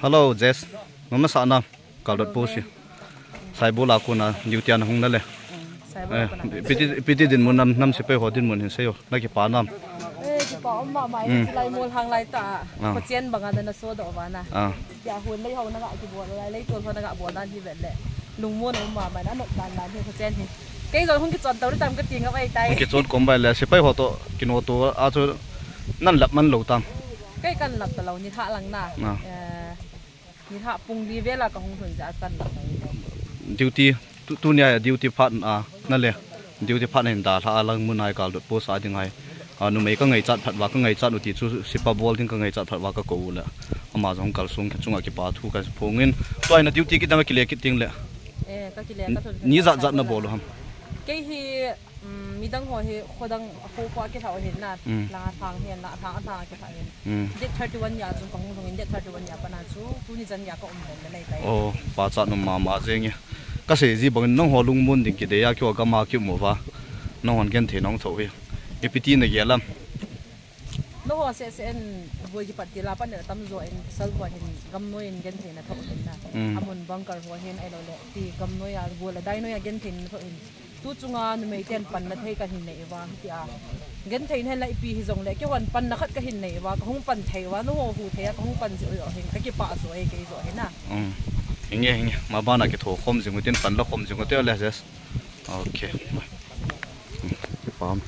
Hello, Jess. Mama sana kalot posi. Sai bola ko na Newtian hong na le. Piti din mo nam si pe hodin mo hin sayo. Naki pa nam. Ki pa ma mai lai mol hang lai ta. Ko chen banga da na so do ba na. Ya hun lai ho na ga ki bo lai to na ga bo dan hi vet le. Lung mo no ma mai na no dan dan hi ko chen hi. Cái rồi không cái chọn tàu đi tầm cái tiền ở đây tay. Cái chọn cũng vậy là sẽ phải họ to cái nó to à cho năn lập man lâu tam. Cái căn lập tàu như thạ lăng na. Như thạ pung đi về là còn không thường giá căn lập. Duty tu nhà duty part àนั่นแหละ duty part này đã thạ lăng muốn ai cả được post ai tiếng ai. Nó mấy cái ngày chặt phật và cái ngày chặt thì chú Super Bowl thì cái ngày chặt phật và cái cầu là mà giống cả xuống cái chung cái bà thu cái phong in tôi là duty cái đam cái lệ cái tiếng lệ. Cái lệ cái thôi. Ní giặt giặt nó bỏ luôn. Cái hi mi đăng hồi hi hồi đăng phố qua cái thảo hiện nè là thang hiện là thang cái thảo hiện date 31 nhà chúng công thông date 31 nhà pana chú tu ni dân nhà có ổn này tay oh ba chặt nó mà riêng nhỉ cái gì bằng nông hồ lung mun thì cái đấy kêu cái mà kêu mua va nông hoàn kiến thì nông thổ hi EPT này ghê lắm nông hồ sẽ vui cái bát là bát này tắm rồi sel vui hiện gam nuôi hiện thì là thổ hiện nè amun bunker vui hiện ai rồi thì gam nuôi à vui là đai nuôi hiện thì thổ hiện tu chunga nu mei ten pan na thei ka hin nei wa ti a gen thein hen lai pi hi jong le ke wan pan na khat ka hin nei wa ka hung pan thei wa no ho hu thei ka hung pan ji o hin ka ki pa so e ke zo he na hinge ma ba na ke tho khom jing ten pan la khom jing te le jes okay pam